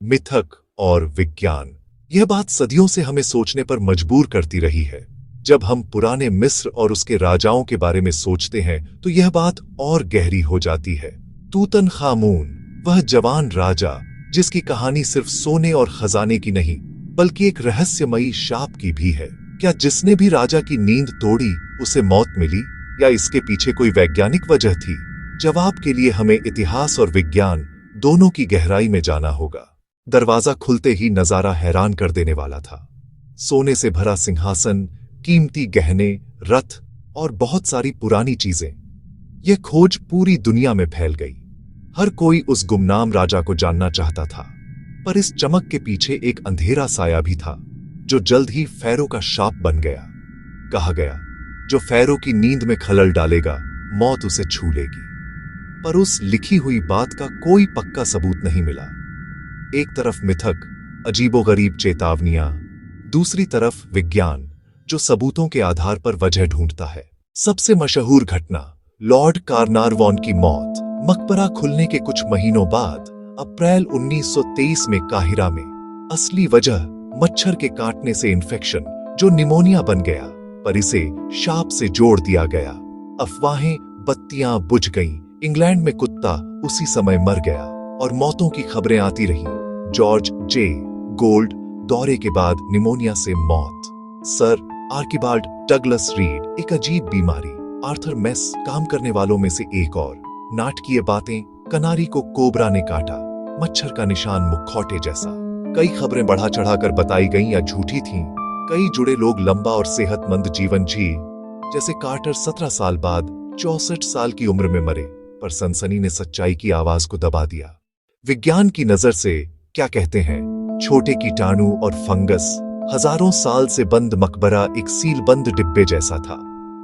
मिथक और विज्ञान। यह बात सदियों से हमें सोचने पर मजबूर करती रही है। जब हम पुराने मिस्र और उसके राजाओं के बारे में सोचते हैं तो यह बात और गहरी हो जाती है। तूतनखामून, वह जवान राजा जिसकी कहानी सिर्फ सोने और खजाने की नहीं बल्कि एक रहस्यमयी शाप की भी है। क्या जिसने भी राजा की नींद तोड़ी उसे मौत मिली, या इसके पीछे कोई वैज्ञानिक वजह थी? जवाब के लिए हमें इतिहास और विज्ञान दोनों की गहराई में जाना होगा। दरवाजा खुलते ही नजारा हैरान कर देने वाला था। सोने से भरा सिंहासन, कीमती गहने, रथ और बहुत सारी पुरानी चीजें। यह खोज पूरी दुनिया में फैल गई। हर कोई उस गुमनाम राजा को जानना चाहता था। पर इस चमक के पीछे एक अंधेरा साया भी था जो जल्द ही फैरो का शाप बन गया। कहा गया, जो फैरो की नींद में खलल डालेगा मौत उसे छू लेगी। पर उस लिखी हुई बात का कोई पक्का सबूत नहीं मिला। एक तरफ मिथक, अजीबोगरीब चेतावनियां, दूसरी तरफ विज्ञान जो सबूतों के आधार पर वजह ढूंढता है। सबसे मशहूर घटना, लॉर्ड कार्नारवॉन की मौत। मकबरा खुलने के कुछ महीनों बाद अप्रैल 1923 में काहिरा में। असली वजह मच्छर के काटने से इन्फेक्शन जो निमोनिया बन गया, पर इसे शाप से जोड़ दिया गया। अफवाहें, बत्तियां बुझ गईं। इंग्लैंड में कुत्ता उसी समय मर गया और मौतों की खबरें आती रहीं। जॉर्ज जे गोल्ड, दौरे के बाद निमोनिया से मौत। सर आर्किबाल्ड डगलस रीड, एक अजीब बीमारी। आर्थर मेस, काम करने वालों में से एक और। नाटकीय बातें, कनारी को कोबरा ने काटा, मच्छर का निशान मुखौटे जैसा। कई खबरें बढ़ा चढ़ाकर बताई गईं या झूठी थीं। कई जुड़े लोग लंबा और सेहतमंद जीवन जी, जैसे कार्टर 17 साल बाद 64 साल की उम्र में मरे। पर सनसनी ने सच्चाई की आवाज को दबा दिया। विज्ञान की नजर से क्या कहते हैं? छोटे कीटाणु और फंगस। हजारों साल से बंद मकबरा एक सीलबंद डिब्बे जैसा था।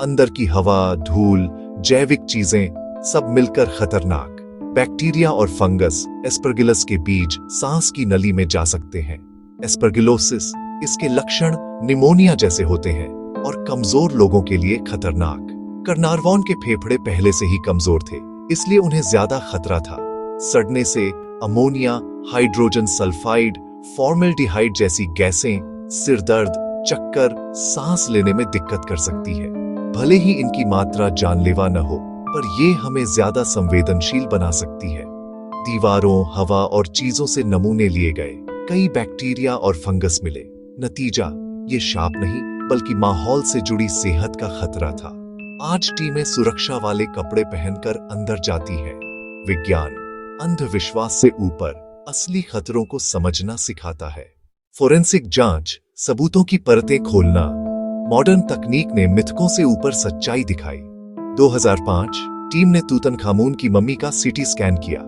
अंदर की हवा, धूल, जैविक चीजें सब मिलकर खतरनाक। बैक्टीरिया और फंगस, एस्परगिलस के बीज सांस की नली में जा सकते हैं। एस्परगिलोसिस, इसके लक्षण निमोनिया जैसे होते हैं और कमजोर लोगों के लिए खतरनाक। कार्नारवॉन के फेफड़े पहले से ही कमजोर थे, इसलिए उन्हें ज्यादा खतरा था। सड़ने से अमोनिया, हाइड्रोजन सल्फाइड, फॉर्मेल्डिहाइड जैसी गैसें सिर दर्द, चक्कर, सांस लेने में दिक्कत कर सकती है। भले ही इनकी मात्रा जानलेवा न हो, पर ये हमें ज्यादा संवेदनशील बना सकती है। दीवारों, हवा और चीजों से नमूने लिए गए। कई बैक्टीरिया और फंगस मिले। नतीजा, ये शाप नहीं बल्कि माहौल से जुड़ी सेहत का खतरा था। आज टीमें सुरक्षा वाले कपड़े पहनकर अंदर जाती हैं। विज्ञान अंधविश्वास से ऊपर असली खतरों को समझना सिखाता है। फोरेंसिक जांच, सबूतों की परतें खोलना। मॉडर्न तकनीक ने मिथकों से ऊपर सच्चाई दिखाई। 2005 टीम ने तूतनखामून की मम्मी का सीटी स्कैन किया।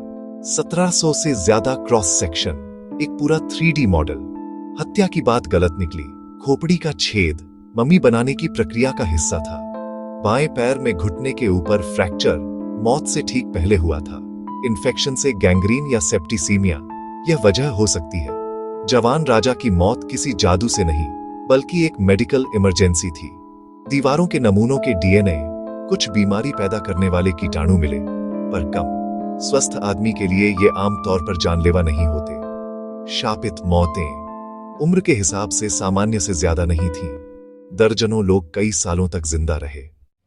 1700 से ज्यादा क्रॉस सेक्शन, एक पूरा 3D मॉडल। हत्या की बात गलत निकली। खोपड़ी का छेद मम्मी बनाने की प्रक्रिया का हिस्सा था। बाएं पैर में घुटने के ऊपर फ्रैक्चर मौत से ठीक पहले हुआ था। इन्फेक्शन से गैंग्रीन या सेप्टिसीमिया यह वजह हो सकती है। जवान राजा की मौत किसी जादू से नहीं बल्कि एक मेडिकल इमरजेंसी थी। दीवारों के नमूनों के डीएनए, कुछ बीमारी पैदा करने वाले कीटाणु मिले, पर कम। स्वस्थ आदमी के लिए ये आमतौर पर जानलेवा नहीं होते। शापित मौतें उम्र के हिसाब से सामान्य से ज्यादा नहीं थी। दर्जनों लोग कई सालों तक जिंदा रहे।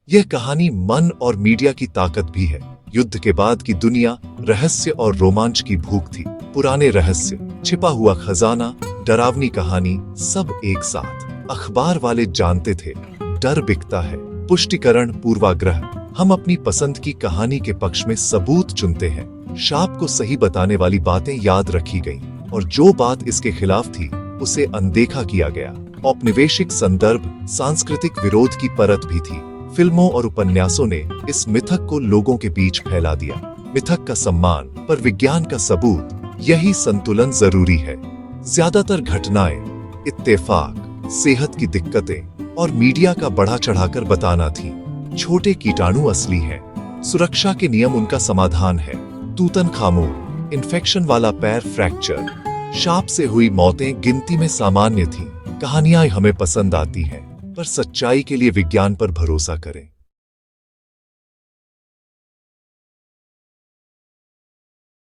यह कहानी मन और मीडिया की ताकत भी है। युद्ध के बाद की दुनिया रहस्य और रोमांच की भूख थी। पुराने रहस्य, छिपा हुआ खजाना, डरावनी कहानी, सब एक साथ। अखबार वाले जानते थे डर बिकता है। पुष्टिकरण, पूर्वाग्रह। हम अपनी पसंद की कहानी के पक्ष में सबूत चुनते हैं। शाप को सही बताने वाली बातें याद रखी गईं और जो बात इसके खिलाफ थी उसे अनदेखा किया गया। औपनिवेशिक संदर्भ, सांस्कृतिक विरोध की परत भी थी। फिल्मों और उपन्यासों ने इस मिथक को लोगों के बीच फैला दिया। मिथक का सम्मान पर विज्ञान का सबूत, यही संतुलन जरूरी है। ज्यादातर घटनाएं इत्तेफाक, सेहत की दिक्कतें और मीडिया का बढ़ा चढ़ाकर बताना थी। छोटे कीटाणु असली हैं, सुरक्षा के नियम उनका समाधान है। तूतनखामून, इन्फेक्शन वाला पैर फ्रैक्चर, शाप से हुई मौतें गिनती में सामान्य थीं। कहानियां हमें पसंद आती हैं, पर सच्चाई के लिए विज्ञान पर भरोसा करें।